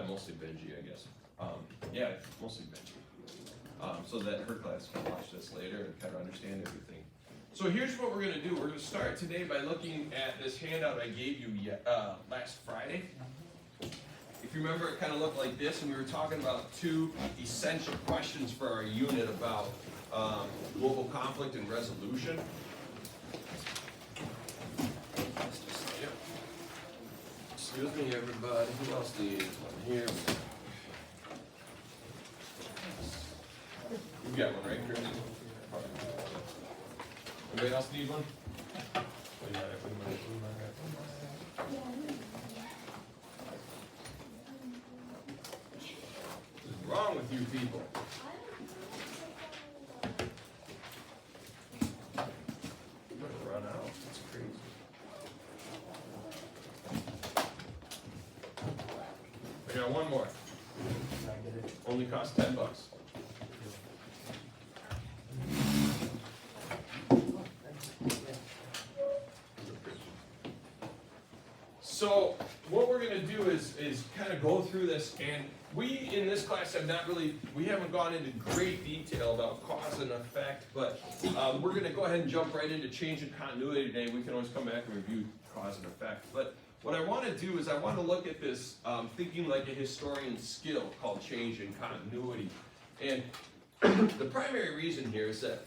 mostly Vinje, I guess. Yeah, mostly Vinje. So that her class can watch this later and kind of understand everything. So here's what we're going to do. We're going to start today by looking at this handout I gave you last Friday. If you remember, it kind of looked like this, and we were talking about two essential questions for our unit about global conflict and resolution. Yep. Excuse me, everybody. Who else needs one? Here we go. You got one, right, Chris? Anybody else need one? What's wrong with you people? I'm gonna run out. That's crazy. I got one more. Only cost $10. So what we're going to do is kind of go through this, and we in this class haven't gone into great detail about cause and effect, but we're going to go ahead and jump right into change and continuity today. We can always come back and review cause and effect. But what I want to do is I want to look at this thinking like a historian skill called change and continuity. And the primary reason here is that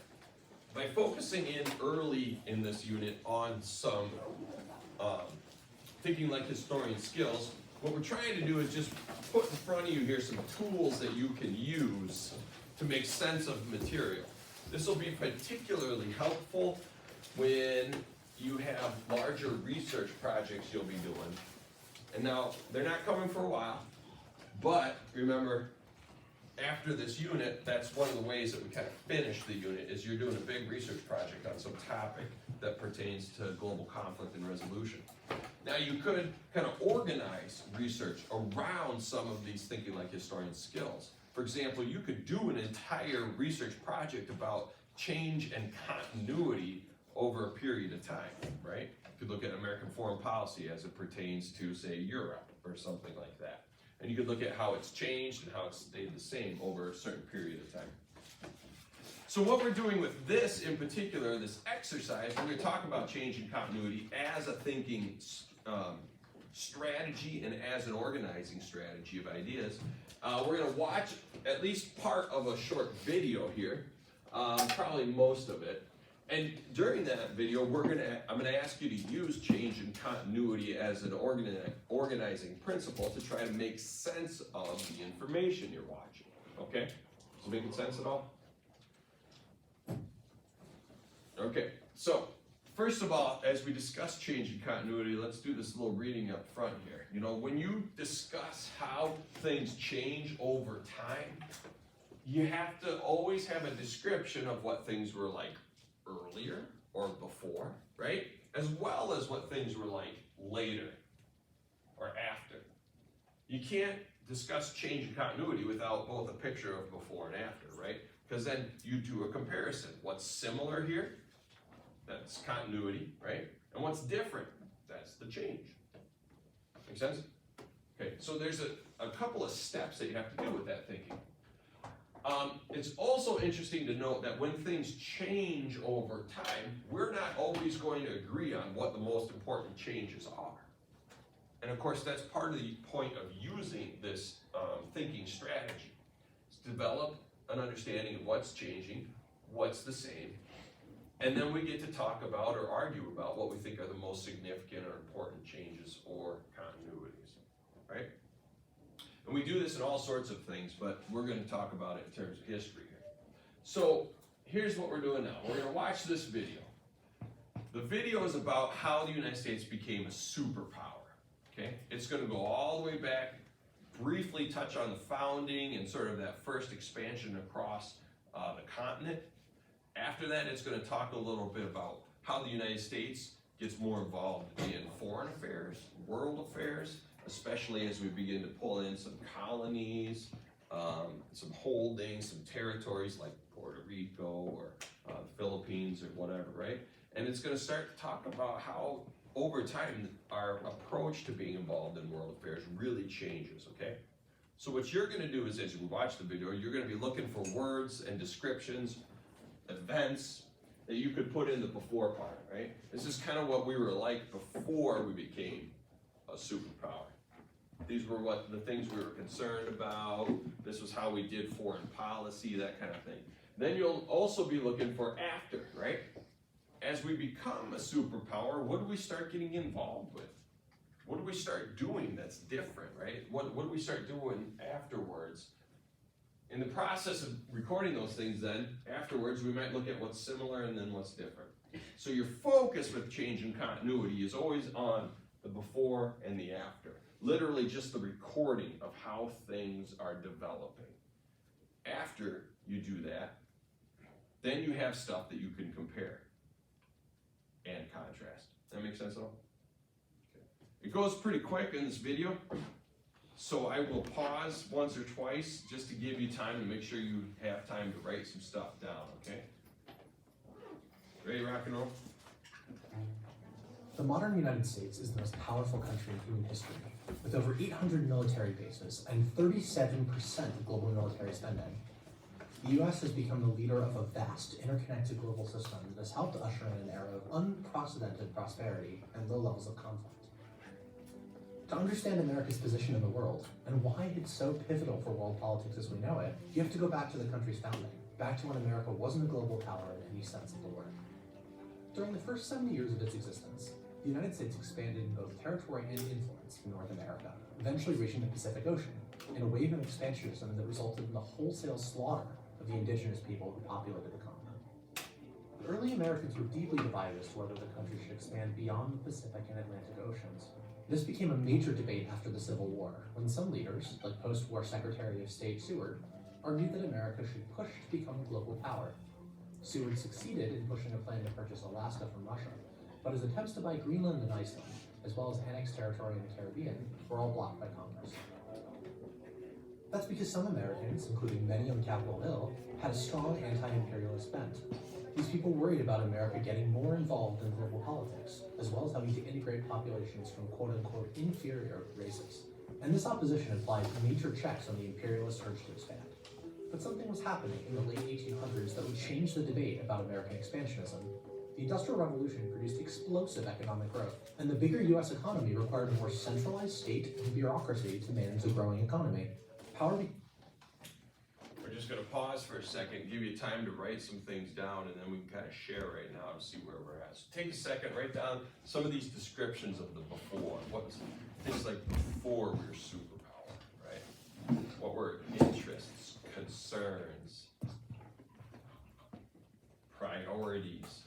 by focusing in early in this unit on some thinking like historian skills, what we're trying to do is just put in front of you here some tools that you can use to make sense of material. This will be particularly helpful when you have larger research projects you'll be doing. And now, they're not coming for a while, but remember, after this unit, that's one of the ways that we kind of finish the unit, is you're doing a big research project on some topic that pertains to global conflict and resolution. Now you could kind of organize research around some of these thinking like historian skills. For example, you could do an entire research project about change and continuity over a period of time, right? You could look at American foreign policy as it pertains to, say, Europe or something like that. And you could look at how it's changed and how it's stayed the same over a certain period of time. So what we're doing with this in particular, this exercise, we're going to talk about change and continuity as a thinking strategy and as an organizing strategy of ideas. We're going to watch at least part of a short video here, probably most of it. And during that video, I'm going to ask you to use change and continuity as an organizing principle to try to make sense of the information you're watching. Okay? Is it making sense at all? Okay, so first of all, as we discuss change and continuity, let's do this little reading up front here. You know, when you discuss how things change over time, you have to always have a description of what things were like earlier or before, right? As well as what things were like later or after. You can't discuss change and continuity without both a picture of before and after, right? Because then you do a comparison. What's similar here? That's continuity, right? And what's different? That's the change. Make sense? Okay, so there's a couple of steps that you have to do with that thinking. It's also interesting to note that when things change over time, we're not always going to agree on what the most important changes are. And of course, that's part of the point of using this thinking strategy. It's develop an understanding of what's changing, what's the same, and then we get to talk about or argue about what we think are the most significant or important changes or continuities, right? And we do this in all sorts of things, but we're going to talk about it in terms of history here. So here's what we're doing now. We're going to watch this video. The video is about how the United States became a superpower, okay? It's going to go all the way back, briefly touch on the founding and sort of that first expansion across the continent. After that, it's going to talk a little bit about how the United States gets more involved in foreign affairs, world affairs, especially as we begin to pull in some colonies, some holdings, some territories like Puerto Rico or the Philippines or whatever, right? And it's going to start to talk about how, over time, our approach to being involved in world affairs really changes, okay? So what you're going to do is, as you watch the video, you're going to be looking for words and descriptions, events that you could put in the before part, right? This is kind of what we were like before we became a superpower. These were what the things we were concerned about. This was how we did foreign policy, that kind of thing. Then you'll also be looking for after, right? As we become a superpower, what do we start getting involved with? What do we start doing that's different, right? What do we start doing afterwards? In the process of recording those things then, afterwards, we might look at what's similar and then what's different. So your focus with change and continuity is always on the before and the after. Literally just the recording of how things are developing. After you do that, then you have stuff that you can compare and contrast. That make sense at all? Okay. It goes pretty quick in this video, so I will pause once or twice just to give you time to make sure you have time to write some stuff down, okay? Ready, rock and roll? The modern United States is the most powerful country in human history, with over 800 military bases and 37% of global military spending. The U.S. has become the leader of a vast, interconnected global system that has helped usher in an era of unprecedented prosperity and low levels of conflict. To understand America's position in the world, and why it's so pivotal for world politics as we know it, you have to go back to the country's founding, back to when America wasn't a global power in any sense of the word. During the first 70 years of its existence, the United States expanded in both territory and influence in North America, eventually reaching the Pacific Ocean, in a wave of expansionism that resulted in the wholesale slaughter of the indigenous people who populated the continent. The early Americans were deeply divided as to whether the country should expand beyond the Pacific and Atlantic Oceans. This became a major debate after the Civil War, when some leaders, like post-war Secretary of State Seward, argued that America should push to become a global power. Seward succeeded in pushing a plan to purchase Alaska from Russia, but his attempts to buy Greenland and Iceland, as well as annexed territory in the Caribbean, were all blocked by Congress. That's because some Americans, including many on Capitol Hill, had a strong anti-imperialist bent. These people worried about America getting more involved in global politics, as well as having to integrate populations from quote-unquote inferior races. And this opposition applied major checks on the imperialist urge to expand. But something was happening in the late 1800s that would change the debate about American expansionism. The Industrial Revolution produced explosive economic growth, and the bigger U.S. economy required a more centralized state and bureaucracy to manage a growing economy. We're just going to pause for a second, give you time to write some things down, and then we can kind of share right now to see where we're at. So take a second, write down some of these descriptions of the before. What's things like before we were superpower, right? What were interests, concerns, priorities.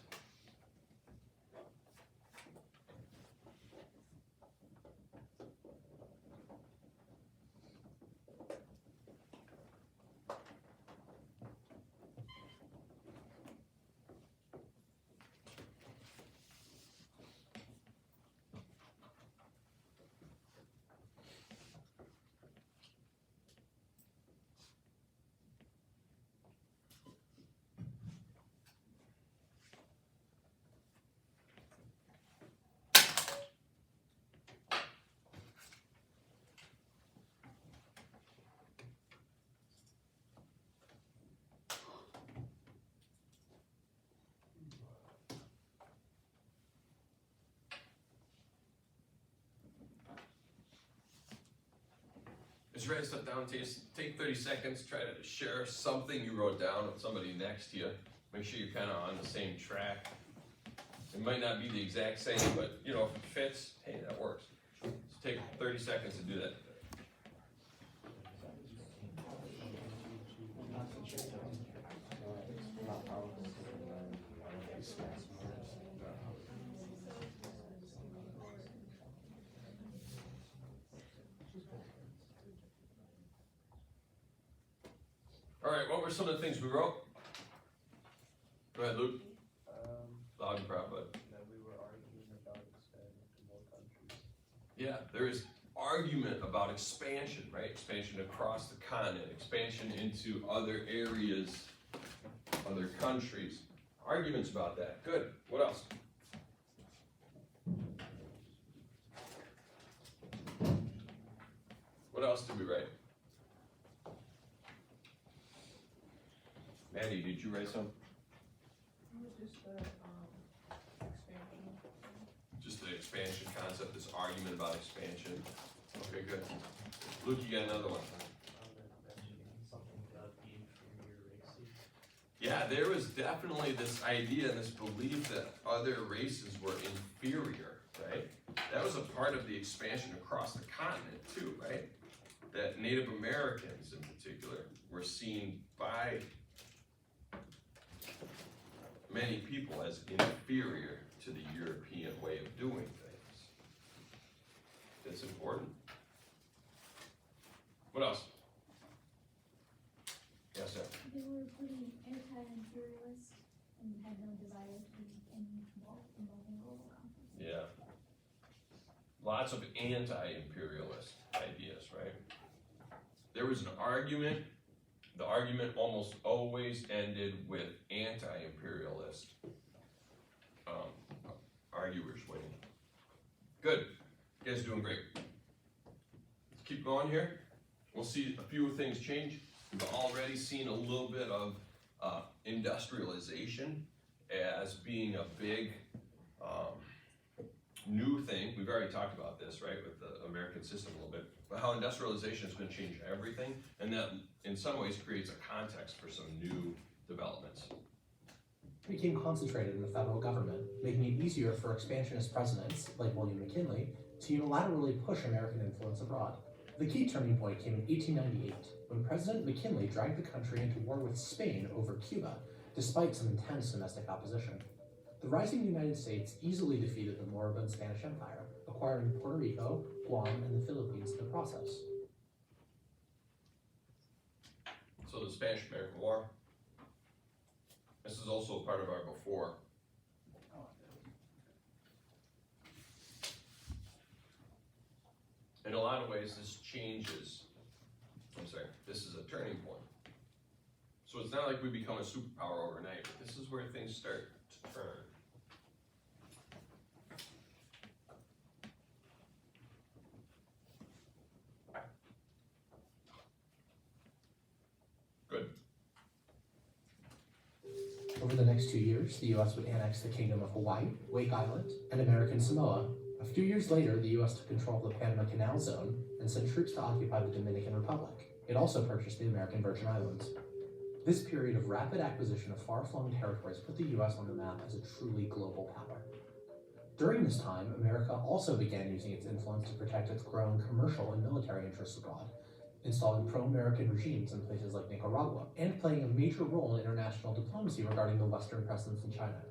Just write stuff down. Take 30 seconds. Try to share something you wrote down with somebody next to you. Make sure you're kind of on the same track. It might not be the exact same, but you know, if it fits, hey, that works. So take 30 seconds to do that. All right, what were some of the things we wrote? Go ahead, Luke. Loud and proud, bud. That we were arguing about expanding to more countries. Yeah, there is argument about expansion, right? Expansion across the continent, expansion into other areas, other countries. Arguments about that. Good. What else? What else did we write? Maddie, did you write some? It was just the, expansion. Just the expansion concept, this argument about expansion. Okay, good. Luke, you got another one. Mentioning something about the inferior races. Yeah, there was definitely this idea and this belief that other races were inferior, right? That was a part of the expansion across the continent too, right? That Native Americans in particular were seen by many people as inferior to the European way of doing things. That's important. What else? Yes, sir. They were pretty anti-imperialist and had no desire to be involved in global conflict. Yeah. Lots of anti-imperialist ideas, right? There was an argument. The argument almost always ended with anti-imperialist arguers winning. Good. You guys doing great. Let's keep going here. We'll see a few things change. We've already seen a little bit of industrialization as being a big new thing. We've already talked about this, right, with the American system a little bit, but how industrialization is going to change everything, and that in some ways creates a context for some new developments. It became concentrated in the federal government, making it easier for expansionist presidents, like William McKinley, to unilaterally push American influence abroad. The key turning point came in 1898, when President McKinley dragged the country into war with Spain over Cuba, despite some intense domestic opposition. The rising United States easily defeated the moribund Spanish Empire, acquiring Puerto Rico, Guam, and the Philippines in the process. So the SpanishAmerican War. This is also part of our before. In a lot of ways, this is a turning point. So it's not like we become a superpower overnight, but this is where things start to turn. Good. Over the next 2 years, the U.S. would annex the Kingdom of Hawaii, Wake Island, and American Samoa. A few years later, the U.S. took control of the Panama Canal Zone and sent troops to occupy the Dominican Republic. It also purchased the American Virgin Islands. This period of rapid acquisition of far-flung territories put the U.S. on the map as a truly global power. During this time, America also began using its influence to protect its growing commercial and military interests abroad, installing pro-American regimes in places like Nicaragua, and playing a major role in international diplomacy regarding the Western presence in China.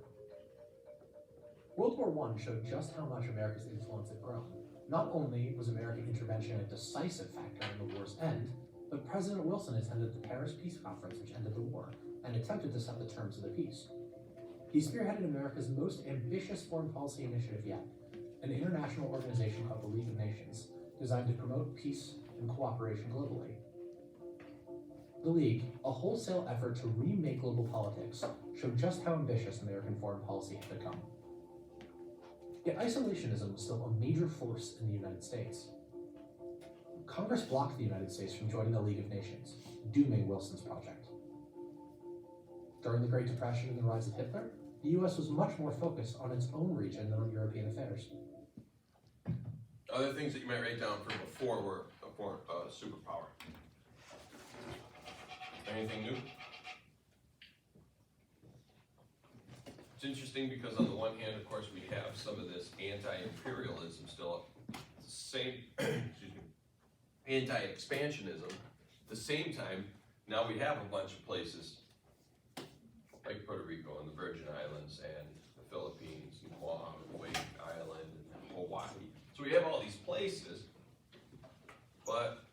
World War I showed just how much America's influence had grown. Not only was American intervention a decisive factor in the war's end, but President Wilson attended the Paris Peace Conference, which ended the war, and attempted to set the terms of the peace. He spearheaded America's most ambitious foreign policy initiative yet, an international organization called the League of Nations, designed to promote peace and cooperation globally. The League, a wholesale effort to remake global politics, showed just how ambitious American foreign policy had become. Yet isolationism was still a major force in the United States. Congress blocked the United States from joining the League of Nations, dooming Wilson's project. During the Great Depression and the rise of Hitler, the U.S. was much more focused on its own region than on European affairs. Other things that you might write down for before were a foreign superpower. Anything new? It's interesting because on the one hand, of course, we have some of this anti-imperialism still, same, excuse me, anti-expansionism. At the same time, now we have a bunch of places like Puerto Rico and the Virgin Islands and the Philippines and Guam and Wake Island and Hawaii. So we have all these places, but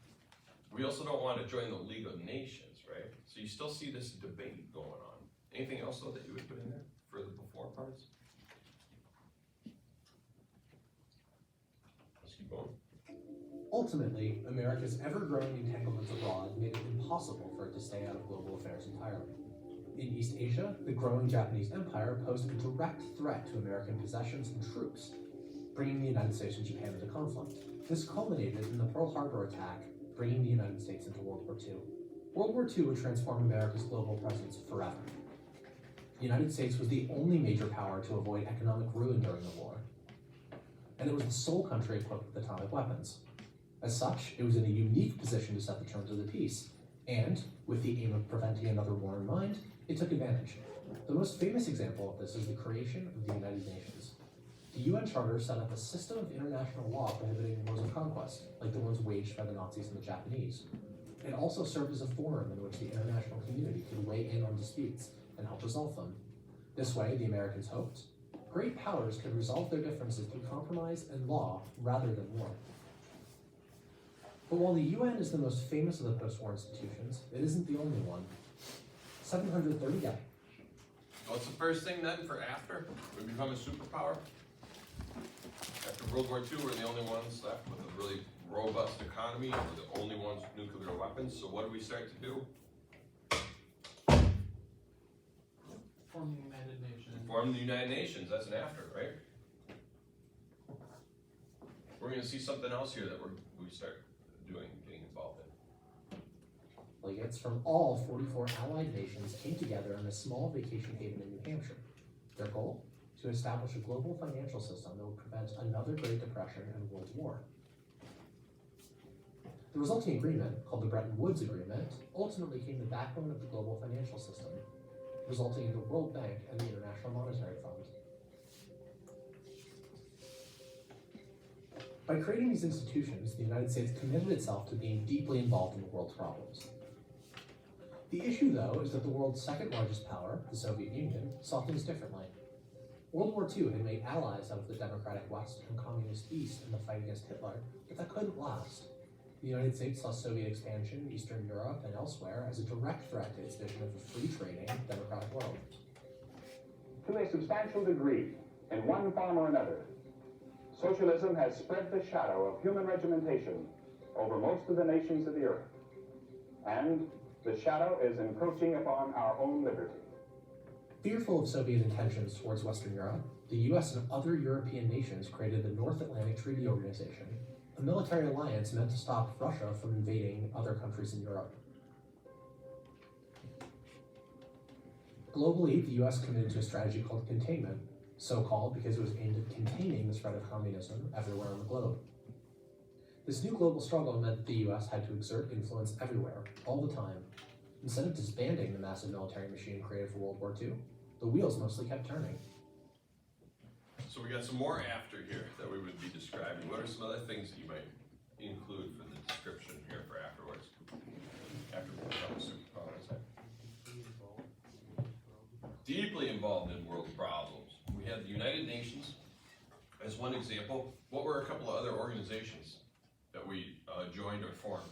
we also don't want to join the League of Nations, right? So you still see this debate going on. Anything else though that you would put in there for the before parts? Let's keep going. Ultimately, America's ever-growing entanglements abroad made it impossible for it to stay out of global affairs entirely. In East Asia, the growing Japanese Empire posed a direct threat to American possessions and troops, bringing the United States and Japan into conflict. This culminated in the Pearl Harbor attack, bringing the United States into World War II. World War II would transform America's global presence forever. The United States was the only major power to avoid economic ruin during the war, and it was the sole country equipped with atomic weapons. As such, it was in a unique position to set the terms of the peace, and, with the aim of preventing another war in mind, it took advantage. The most famous example of this is the creation of the United Nations. The UN Charter set up a system of international law prohibiting wars of conquest, like the ones waged by the Nazis and the Japanese. It also served as a forum in which the international community could weigh in on disputes and help resolve them. This way, the Americans hoped, great powers could resolve their differences through compromise and law rather than war. But while the UN is the most famous of the post-war institutions, it isn't the only one. 730 What's the first thing then for after we become a superpower? After World War II, we're the only ones left with a really robust economy, and we're the only ones with nuclear weapons. So what do we start to do? Form the United Nations. Form the United Nations. That's an after, right? We're going to see something else here that we start doing, getting involved in. Delegates from all 44 allied nations came together in a small vacation haven in New Hampshire. Their goal? To establish a global financial system that would prevent another Great Depression and World War. The resulting agreement, called the Bretton Woods Agreement, ultimately became the backbone of the global financial system, resulting in the World Bank and the International Monetary Fund. By creating these institutions, the United States committed itself to being deeply involved in the world's problems. The issue, though, is that the world's second largest power, the Soviet Union, saw things differently. World War II had made allies out of the democratic West and communist East in the fight against Hitler, but that couldn't last. The United States saw Soviet expansion in Eastern Europe and elsewhere as a direct threat to its vision of a free trading, democratic world. To a substantial degree, in one form or another, socialism has spread the shadow of human regimentation over most of the nations of the earth, and the shadow is encroaching upon our own liberty. Fearful of Soviet intentions towards Western Europe, the US and other European nations created the North Atlantic Treaty Organization, a military alliance meant to stop Russia from invading other countries in Europe. Globally, the US committed to a strategy called Containment, so called because it was aimed at containing the spread of communism everywhere on the globe. This new global struggle meant that the US had to exert influence everywhere, all the time. Instead of disbanding the massive military machine created for World War II, the wheels mostly kept turning. So we got some more after here that we would be describing. What are some other things that you might include for the description here for afterwards? After we become a superpower, is that? Deeply involved in world problems. We had the United Nations as one example. What were a couple of other organizations that we joined or formed?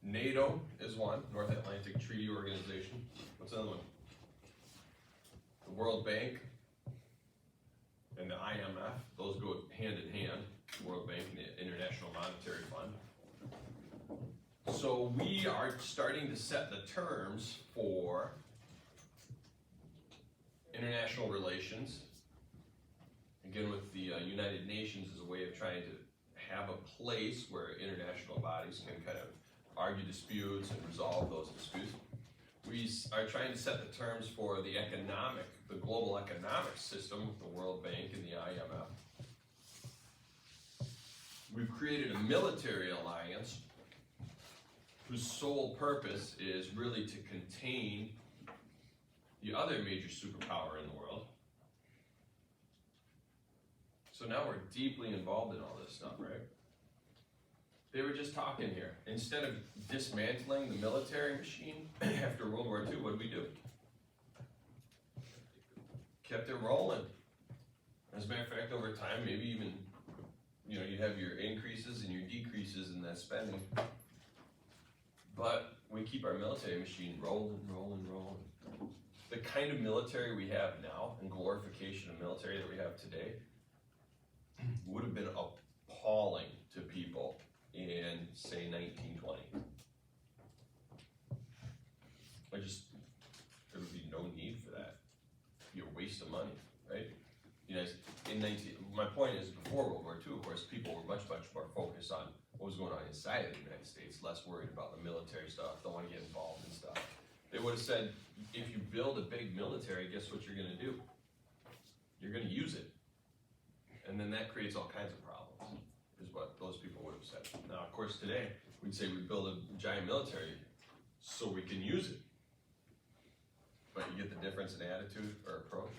NATO is one, North Atlantic Treaty Organization. What's another one? The World Bank and the IMF. Those go hand in hand, the World Bank and the International Monetary Fund. So we are starting to set the terms for international relations. Again, with the United Nations as a way of trying to have a place where international bodies can kind of argue disputes and resolve those disputes. We are trying to set the terms for the global economic system with the World Bank and the IMF. We've created a military alliance whose sole purpose is really to contain the other major superpower in the world. So now we're deeply involved in all this stuff, right? They were just talking here. Instead of dismantling the military machine after World War II, what did we do? Kept it rolling. As a matter of fact, over time, maybe even, you have your increases and your decreases in that spending. But we keep our military machine rolling. The kind of military we have now and glorification of military that we have today would have been appalling to people in, say, 1920. There would be no need for that. It'd be a waste of money, right? My point is, before World War II, of course, people were much more focused on what was going on inside of the United States, less worried about the military stuff, don't want to get involved in stuff. They would have said, if you build a big military, guess what you're gonna do? You're gonna use it. And then that creates all kinds of problems, is what those people would have said. Now, of course, today, we'd say we build a giant military so we can use it. But you get the difference in attitude or approach.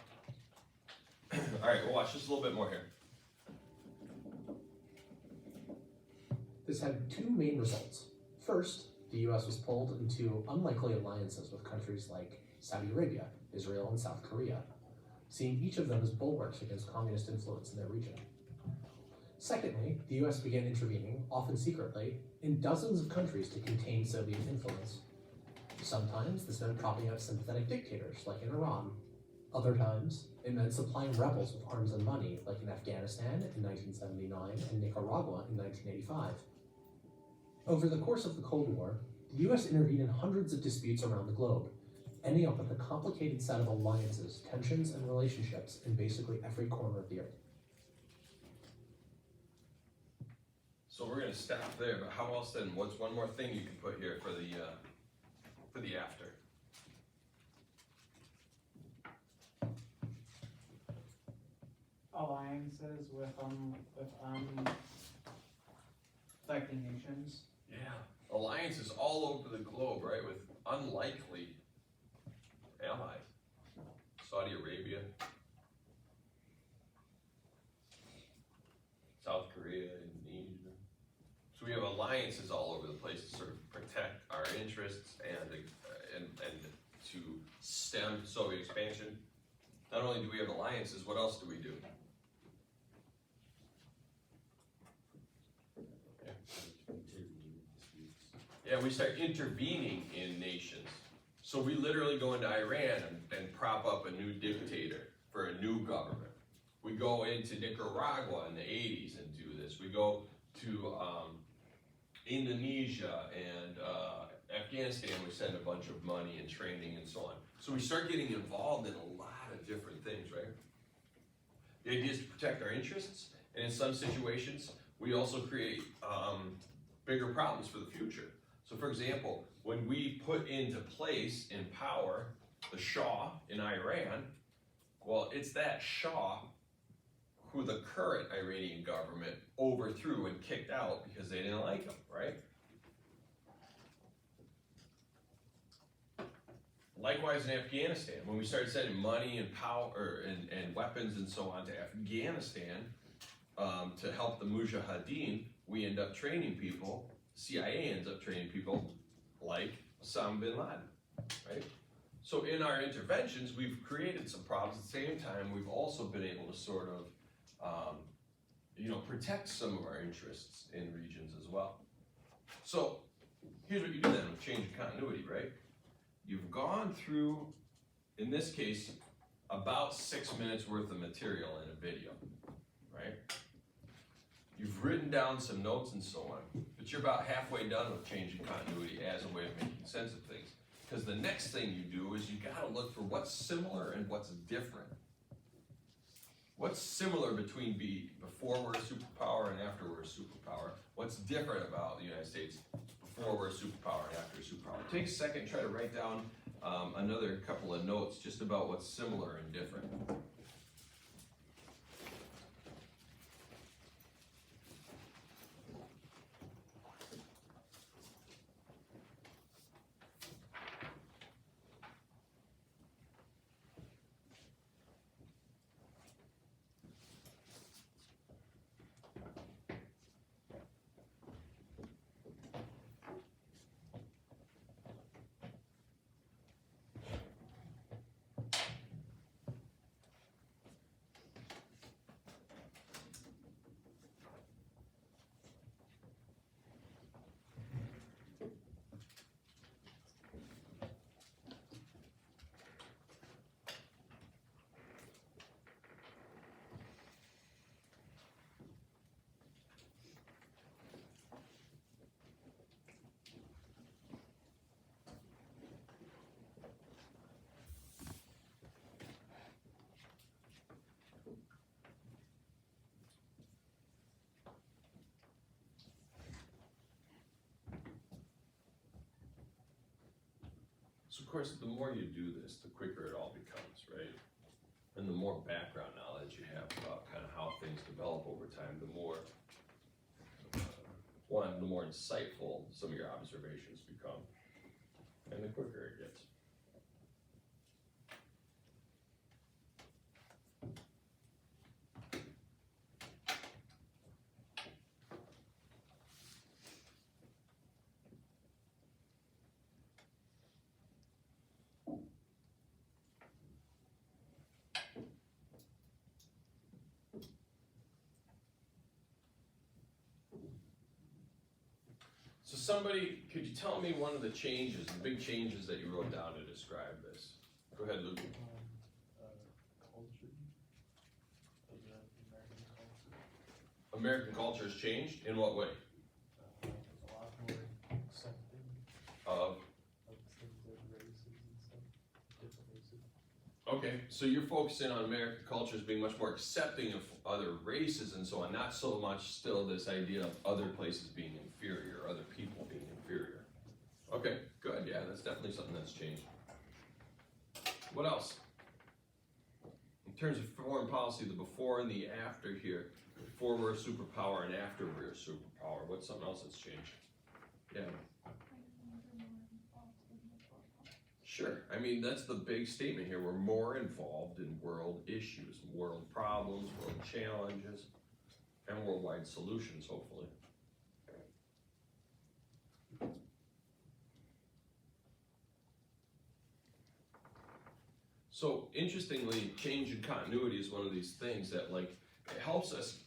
All right, we'll watch just a little bit more here. This had two main results. First, the US was pulled into unlikely alliances with countries like Saudi Arabia, Israel, and South Korea, seeing each of them as bulwarks against communist influence in their region. Secondly, the US began intervening, often secretly, in dozens of countries to contain Soviet influence. Sometimes this meant propping up sympathetic dictators, like in Iran. Other times, it meant supplying rebels with arms and money, like in Afghanistan in 1979 and Nicaragua in 1985. Over the course of the Cold War, the US intervened in hundreds of disputes around the globe, ending up with a complicated set of alliances, tensions, and relationships in basically every corner of the earth. So we're gonna stop there, but how else then, what's one more thing you can put here for the after? Alliances with affecting nations. Yeah. Alliances all over the globe, right, with unlikely allies. Saudi Arabia, South Korea, Indonesia. So we have alliances all over the place to sort of protect our interests and to stem Soviet expansion. Not only do we have alliances, what else do we do? Yeah, we start intervening in nations. So we literally go into Iran and prop up a new dictator for a new government. We go into Nicaragua in the 80s and do this. We go to Indonesia and Afghanistan, we send a bunch of money and training and so on. So we start getting involved in a lot of different things, right? The idea is to protect our interests, and in some situations, we also create bigger problems for the future. So for example, when we put into place in power the Shah in Iran, well, it's that Shah who the current Iranian government overthrew and kicked out because they didn't like him, right? Likewise in Afghanistan, when we started sending money and power and weapons and so on to Afghanistan to help the Mujahideen, we end up training people. CIA ends up training people like Osama bin Laden, right? So in our interventions, we've created some problems. At the same time, we've also been able to sort of, protect some of our interests in regions as well. So here's what you do then with change of continuity, right? You've gone through, in this case, about 6 minutes worth of material in a video, right? You've written down some notes and so on, but you're about halfway done with changing continuity as a way of making sense of things. Because the next thing you do is you gotta look for what's similar and what's different. What's similar between before we're a superpower and after we're a superpower? What's different about the United States before we're a superpower and after a superpower? Take a second and try to write down another couple of notes just about what's similar and different. So of course, the more you do this, the quicker it all becomes, right? And the more background knowledge you have about kind of how things develop over time, the more, the more insightful some of your observations become, and the quicker it gets. So somebody, could you tell me one of the changes, the big changes that you wrote down to describe this? Go ahead, Luke. Culture. American culture. American culture has changed in what way? There's a lot more accepting Of, of different races and stuff. Different races. okay, so you're focusing on American culture as being much more accepting of other races and so on, not so much still this idea of other places being inferior, other people being inferior. Okay, good, yeah, that's definitely something that's changed. What else? In terms of foreign policy, the before and the after here, before we're a superpower and after we're a superpower, what's something else that's changed? Yeah. Sure, I mean, that's the big statement here. We're more involved in world issues, world problems, world challenges, and worldwide solutions, hopefully. So, interestingly, change in continuity is one of these things that, like, it helps us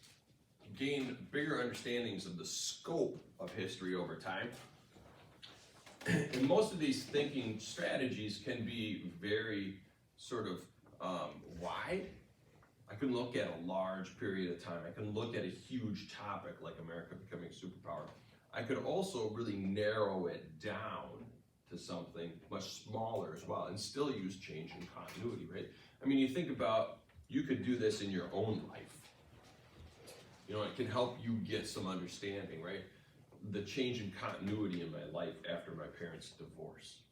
gain bigger understandings of the scope of history over time. And most of these thinking strategies can be very sort of wide. I can look at a large period of time. I can look at a huge topic like America becoming a superpower. I could also really narrow it down to something much smaller as well and still use change and continuity, right? I mean, you think about, you could do this in your own life. You know, it can help you get some understanding, right? The change in continuity in my life after my parents' divorce,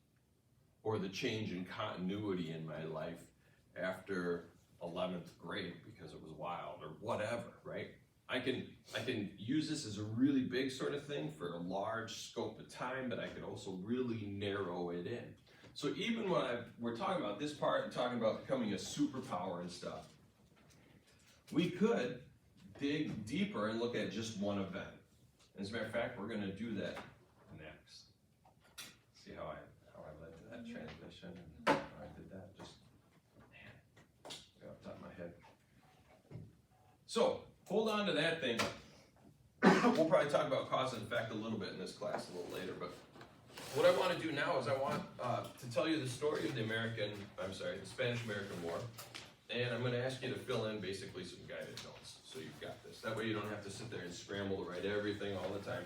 or the change in continuity in my life after 11th grade because it was wild, or whatever, right? I can use this as a really big sort of thing for a large scope of time, but I could also really narrow it in. So even when we're talking about this part and talking about becoming a superpower and stuff, we could dig deeper and look at just one event. As a matter of fact, we're going to do that next. See how I led to that transition and how I did that. Just, man, right off the top of my head. So, hold on to that thing. We'll probably talk about cause and effect a little bit in this class a little later, but what I want to do now is I want to tell you the story of the Spanish-American War, and I'm going to ask you to fill in basically some guided notes. So you've got this. That way you don't have to sit there and scramble to write everything all the time.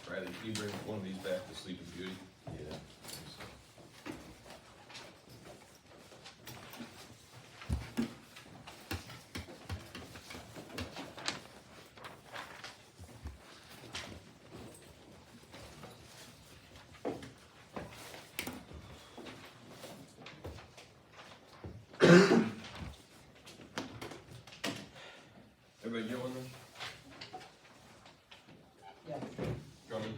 Riley, can you bring one of these back to Sleeping Beauty? Yeah. Everybody get one then? Yeah. Drummond?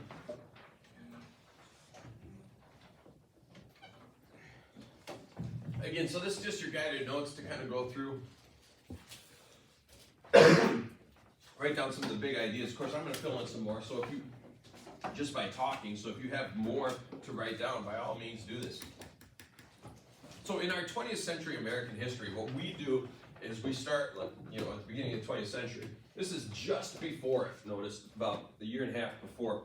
Again, so this is just your guided notes to kind of go through. Write down some of the big ideas. Of course, I'm going to fill in some more, so if you, just by talking, so if you have more to write down, by all means do this. So in our 20th century American history, what we do is we start, at the beginning of the 20th century. This is just before, notice, about a year and a half before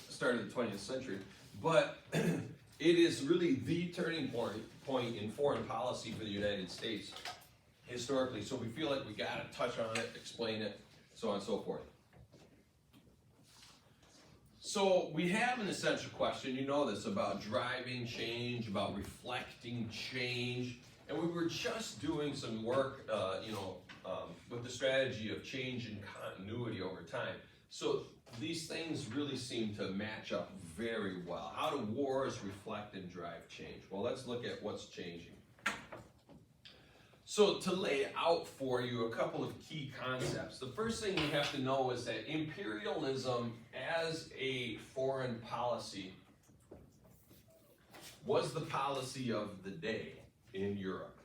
the start of the 20th century. But it is really the turning point in foreign policy for the United States historically. So we feel like we got to touch on it, explain it, so on and so forth. So we have an essential question, you know this, about driving change, about reflecting change. And we were just doing some work, with the strategy of change and continuity over time. So these things really seem to match up very well. How do wars reflect and drive change? Well, let's look at what's changing. So to lay out for you a couple of key concepts, the first thing you have to know is that imperialism as a foreign policy was the policy of the day in Europe,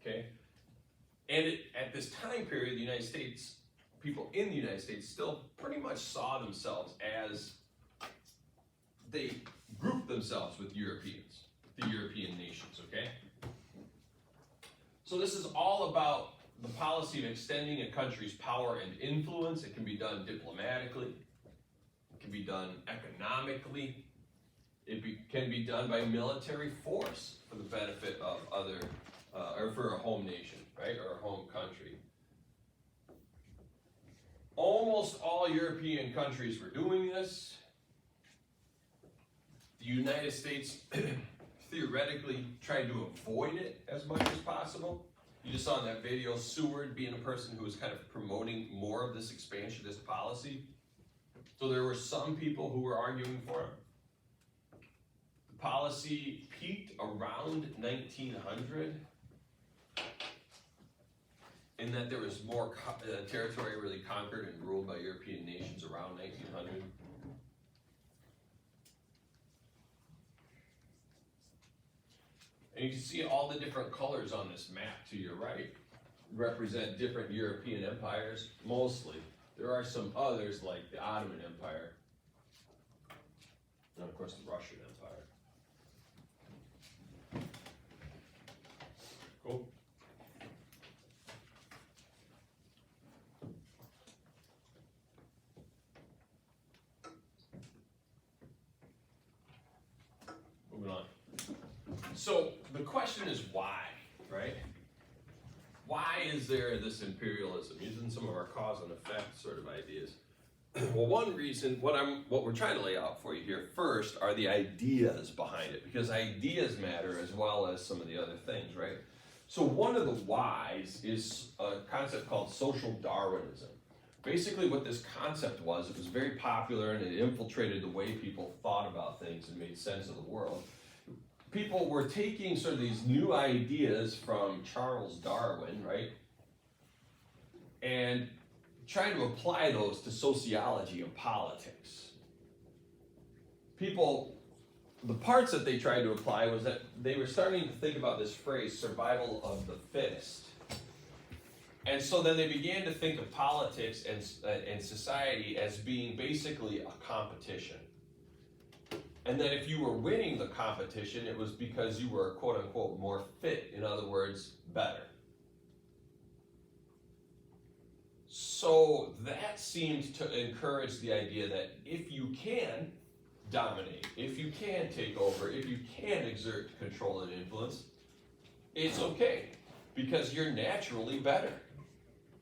okay? And at this time period, the United States, people in the United States still pretty much saw themselves as, they grouped themselves with Europeans, the European nations, okay? So this is all about the policy of extending a country's power and influence. It can be done diplomatically, it can be done economically, can be done by military force for the benefit of other, or for a home nation, right, or a home country. Almost all European countries were doing this. The United States theoretically tried to avoid it as much as possible. You just saw in that video Seward being a person who was kind of promoting more of this expansionist policy. So there were some people who were arguing for it. The policy peaked around 1900, in that there was more territory really conquered and ruled by European nations around 1900. And you can see all the different colors on this map to your right represent different European empires, mostly. There are some others like the Ottoman Empire, and of course the Russian Empire. Cool. Moving on. So the question is why, right? Why is there this imperialism? Using some of our cause and effect sort of ideas. Well, one reason, what we're trying to lay out for you here first are the ideas behind it, because ideas matter as well as some of the other things, right? So one of the whys is a concept called social Darwinism. Basically what this concept was, it was very popular and it infiltrated the way people thought about things and made sense of the world. People were taking sort of these new ideas from Charles Darwin, right? And trying to apply those to sociology and politics. The parts that they tried to apply was that they were starting to think about this phrase, survival of the fittest. And so then they began to think of politics and society as being basically a competition. And then if you were winning the competition, it was because you were, quote unquote, more fit. In other words, better. So that seemed to encourage the idea that if you can dominate, if you can take over, if you can exert control and influence, it's okay, because you're naturally better.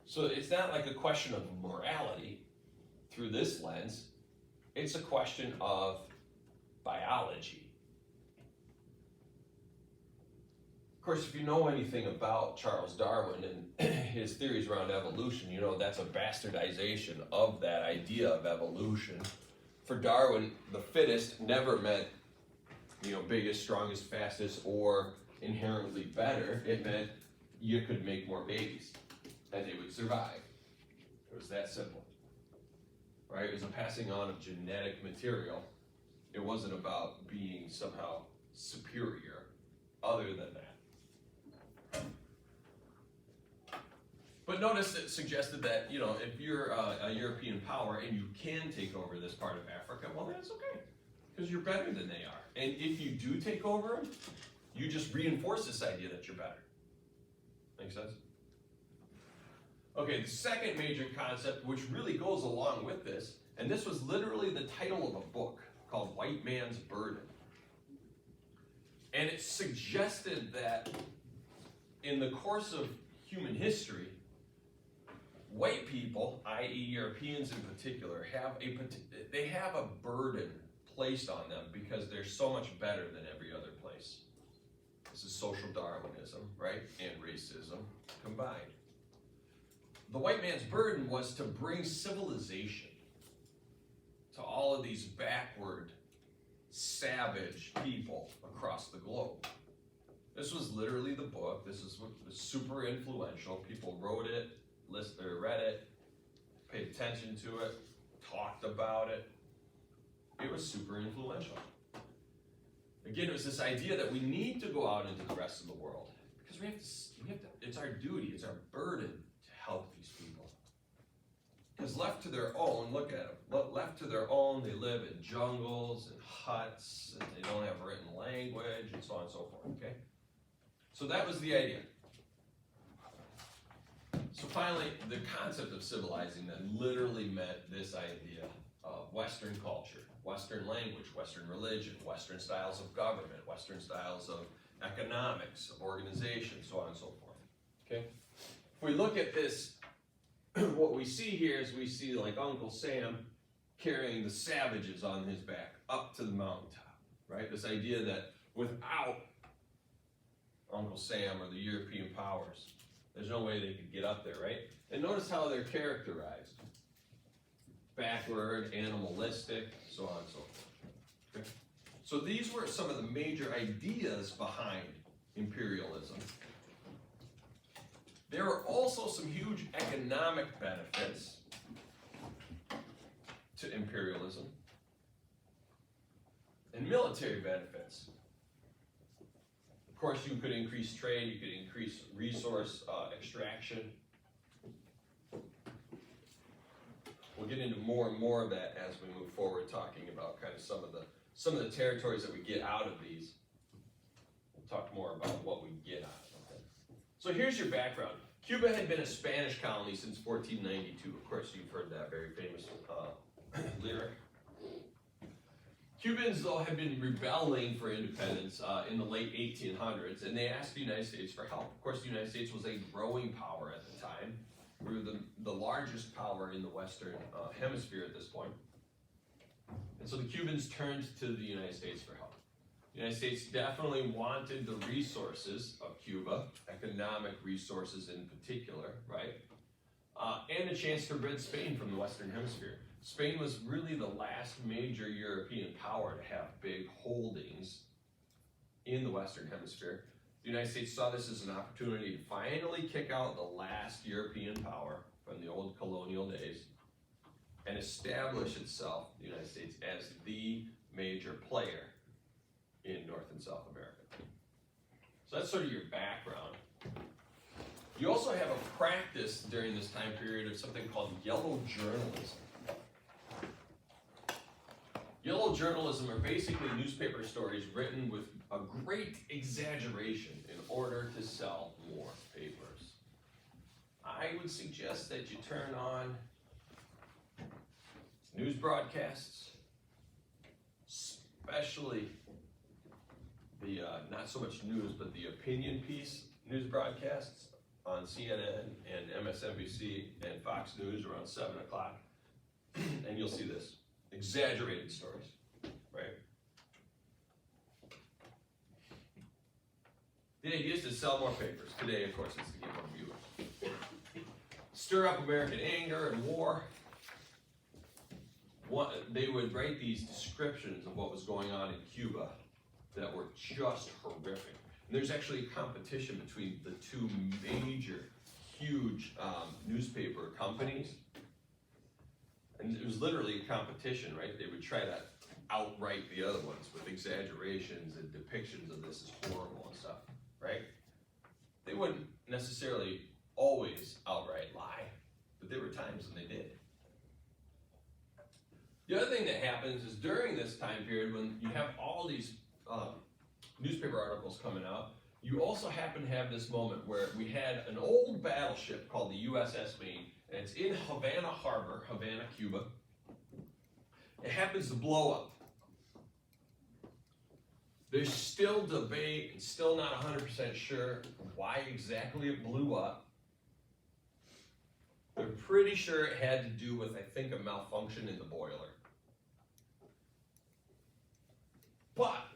So it's not like a question of morality through this lens, it's a question of biology. Of course, if you know anything about Charles Darwin and his theories around evolution, you know that's a bastardization of that idea of evolution. For Darwin, the fittest never meant, biggest, strongest, fastest, or inherently better. It meant you could make more babies and they would survive. It was that simple, right? It was a passing on of genetic material. It wasn't about being somehow superior other than that. But notice it suggested that, if you're a European power and you can take over this part of Africa, well, that's okay, because you're better than they are. And if you do take over them, you just reinforce this idea that you're better. Make sense? Okay, the second major concept, which really goes along with this, and this was literally the title of a book called White Man's Burden. And it suggested that in the course of human history, white people, i.e. Europeans in particular, have a burden placed on them because they're so much better than every other place. This is social Darwinism. right, and racism combined. The white man's burden was to bring civilization to all of these backward, savage people across the globe. This was literally the book. This is what was super influential. People wrote it, read it, paid attention to it, talked about it. It was super influential. Again, it was this idea that we need to go out into the rest of the world because we have to, it's our duty, it's our burden to help these people. Because left to their own, look at them, left to their own, they live in jungles and huts, and they don't have written language, and so on and so forth, okay? So that was the idea. So finally, the concept of civilizing then literally meant this idea of Western culture, Western language, Western religion, Western styles of government, Western styles of economics, of organization, so on and so forth. Okay? If we look at this, what we see here is we see like Uncle Sam carrying the savages on his back up to the mountaintop, right? This idea that without Uncle Sam or the European powers, there's no way they could get up there, right? And notice how they're characterized. Backward, animalistic, so on and so forth. Okay? So these were some of the major ideas behind imperialism. There were also some huge economic benefits to imperialism and military benefits. Of course, you could increase trade, you could increase resource extraction. We'll get into more and more of that as we move forward, talking about kind of some of the territories that we get out of these. We'll talk more about what we get out of them. So here's your background. Cuba had been a Spanish colony since 1492. Of course, you've heard that very famous lyric. Cubans, though, had been rebelling for independence in the late 1800s, and they asked the United States for help. Of course, the United States was a growing power at the time. We were the largest power in the Western Hemisphere at this point. And so the Cubans turned to the United States for help. The United States definitely wanted the resources of Cuba, economic resources in particular, right? And a chance to rid Spain from the Western Hemisphere. Spain was really the last major European power to have big holdings in the Western Hemisphere. The United States saw this as an opportunity to finally kick out the last European power from the old colonial days and establish itself, the United States, as the major player in North and South America. So that's sort of your background. You also have a practice during this time period of something called yellow journalism. Yellow journalism are basically newspaper stories written with a great exaggeration in order to sell more papers. I would suggest that you turn on news broadcasts, especially the, not so much news, but the opinion piece news broadcasts on CNN and MSNBC and Fox News around 7 o'clock, and you'll see this. Exaggerated stories, right? The idea is to sell more papers. Today, of course, it's to get more viewers. Stir up American anger and war. They would write these descriptions of what was going on in Cuba that were just horrific. And there's actually a competition between the two major, huge newspaper companies. And it was literally a competition, right? They would try to outright the other ones with exaggerations and depictions of this as horrible and stuff, right? They wouldn't necessarily always outright lie, but there were times when they did. The other thing that happens is during this time period when you have all these newspaper articles coming out, you also happen to have this moment where we had an old battleship called the USS Maine, and it's in Havana Harbor, Havana, Cuba. It happens to blow up. There's still debate and still not 100% sure why exactly it blew up. They're pretty sure it had to do with, I think, a malfunction in the boiler. But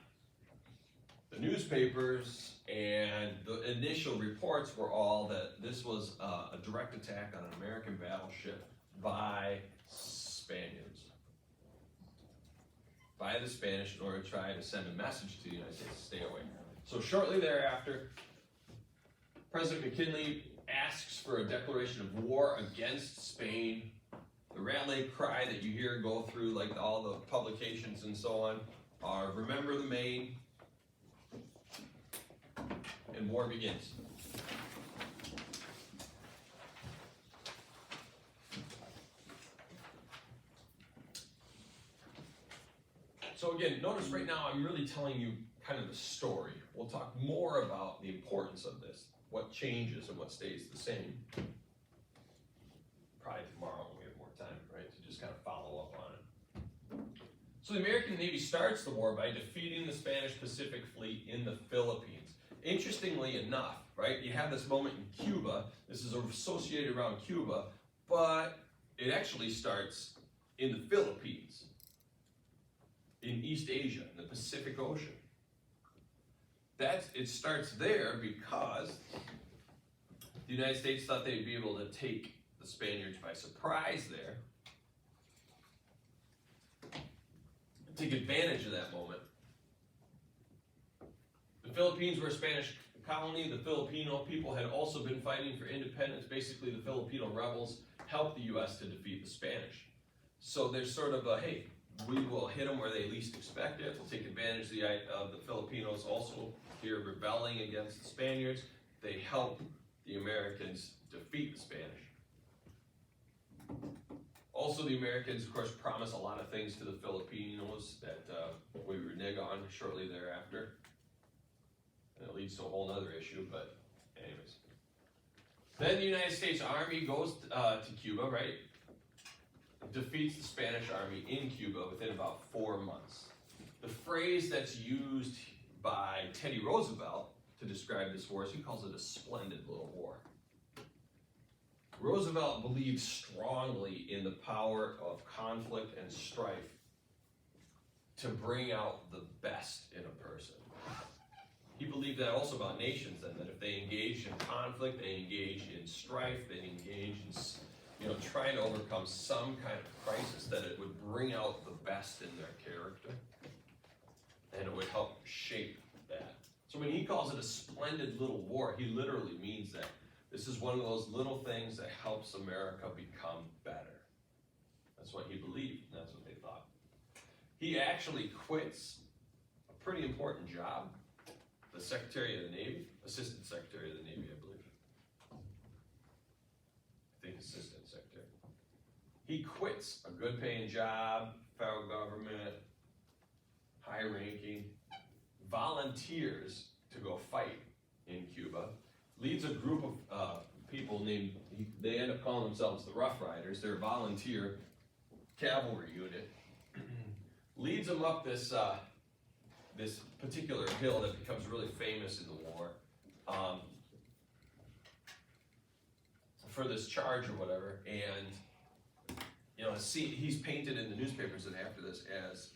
the the newspapers, and the initial reports were all that this was a direct attack on an American battleship by Spaniards. By the Spanish in order to try to send a message to the United States to stay away. So shortly thereafter, President McKinley asks for a declaration of war against Spain. The rally cry that you hear go through like all the publications and so on are "Remember the Maine," and war begins. So again, notice right now I'm really telling you kind of the story. We'll talk more about the importance of this, what changes and what stays the same. Probably tomorrow when we have more time, right, to just kind of follow up on it. So the American Navy starts the war by defeating the Spanish Pacific Fleet in the Philippines. Interestingly enough, right, you have this moment in Cuba. This is associated around Cuba, but it actually starts in the Philippines, in East Asia, in the Pacific Ocean. It starts there because the United States thought they'd be able to take the Spaniards by surprise there, take advantage of that moment. The Philippines were a Spanish colony. The Filipino people had also been fighting for independence. Basically, the Filipino rebels helped the U.S. to defeat the Spanish. So there's sort of a, hey, we will hit them where they least expect it. We'll take advantage of the Filipinos also here rebelling against the Spaniards. They help the Americans defeat the Spanish. Also, the Americans, of course, promise a lot of things to the Filipinos that we renege on shortly thereafter. And it leads to a whole other issue, but anyways. Then the United States Army goes to Cuba, right? Defeats the Spanish army in Cuba within about 4 months. The phrase that's used by Teddy Roosevelt to describe this war is he calls it a splendid little war. Roosevelt believed strongly in the power of conflict and strife to bring out the best in a person. He believed that also about nations, and that if they engaged in conflict, they engaged in strife, they engaged in trying to overcome some kind of crisis, that it would bring out the best in their character, and it would help shape that. So when he calls it a splendid little war, he literally means that this is one of those little things that helps America become better. That's what he believed, and that's what they thought. He actually quits a pretty important job, the Secretary of the Navy, Assistant Secretary of the Navy, I believe. I think Assistant Secretary. He quits a good paying job, federal government, high ranking, volunteers to go fight in Cuba, leads a group of people named, they end up calling themselves the Rough Riders. They're a volunteer cavalry unit. Leads them up this particular hill that becomes really famous in the war for this charge or whatever, and he's painted in the newspapers and after this as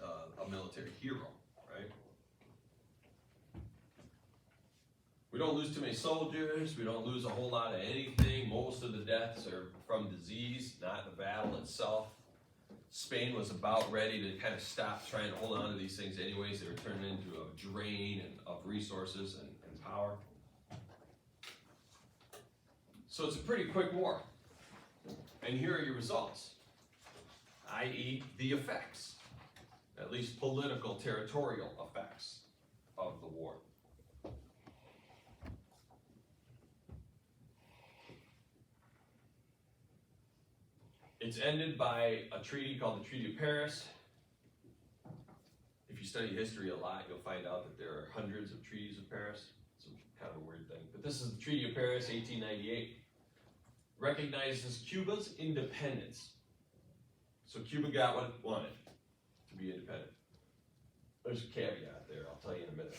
a military hero, right? We don't lose too many soldiers, we don't lose a whole lot of anything. Most of the deaths are from disease, not the battle itself. Spain was about ready to kind of stop trying to hold on to these things anyways. They were turning into a drain of resources and power. So it's a pretty quick war. And here are your results, i.e. the effects, at least political, territorial effects of the war. It's ended by a treaty called the Treaty of Paris. If you study history a lot, you'll find out that there are hundreds of treaties of Paris. It's kind of a weird thing. But this is the Treaty of Paris, 1898. Recognizes Cuba's independence. So Cuba got what it wanted, to be independent. There's a caveat there, I'll tell you in a minute.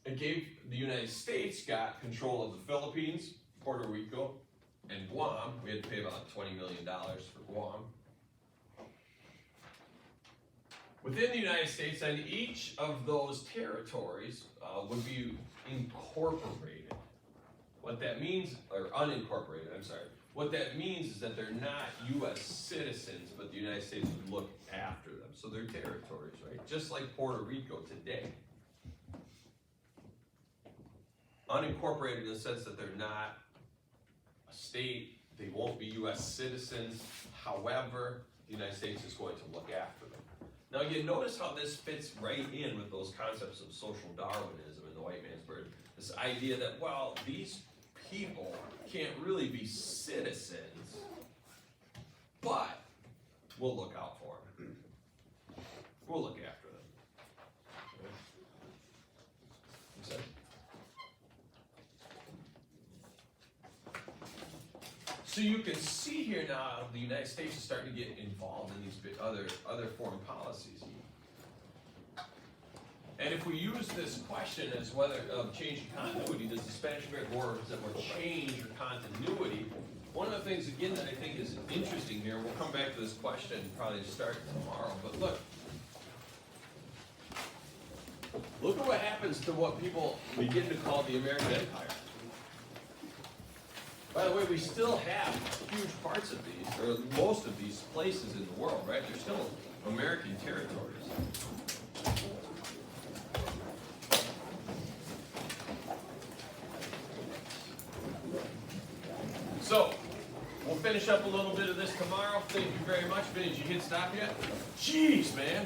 It gave the United States got control of the Philippines, Puerto Rico, and Guam. We had to pay about $20 million for Guam. within the United States, and each of those territories would be incorporated. What that means, or unincorporated, I'm sorry. What that means is that they're not U.S. citizens, but the United States would look after them. So they're territories, right? Just like Puerto Rico today. Unincorporated in the sense that they're not a state, they won't be U.S. citizens. However, the United States is going to look after them. Now you notice how this fits right in with those concepts of social Darwinism and the white man's burden. This idea that, well, these people can't really be citizens, but we'll look out for them. We'll look after them. Make sense? So you can see here now the United States is starting to get involved in these other foreign policies. And if we use this question as whether change and continuity, does the Spanish-American War represent more change or continuity? One of the things, again, that I think is interesting here, we'll come back to this question probably to start tomorrow, but look at what happens to what people begin to call the American Empire. By the way, we still have huge parts of these, or most of these places in the world, right? They're still American territories. So, we'll finish up a little bit of this tomorrow. Thank you very much. Vinje, you hit stop yet? Jeez, man.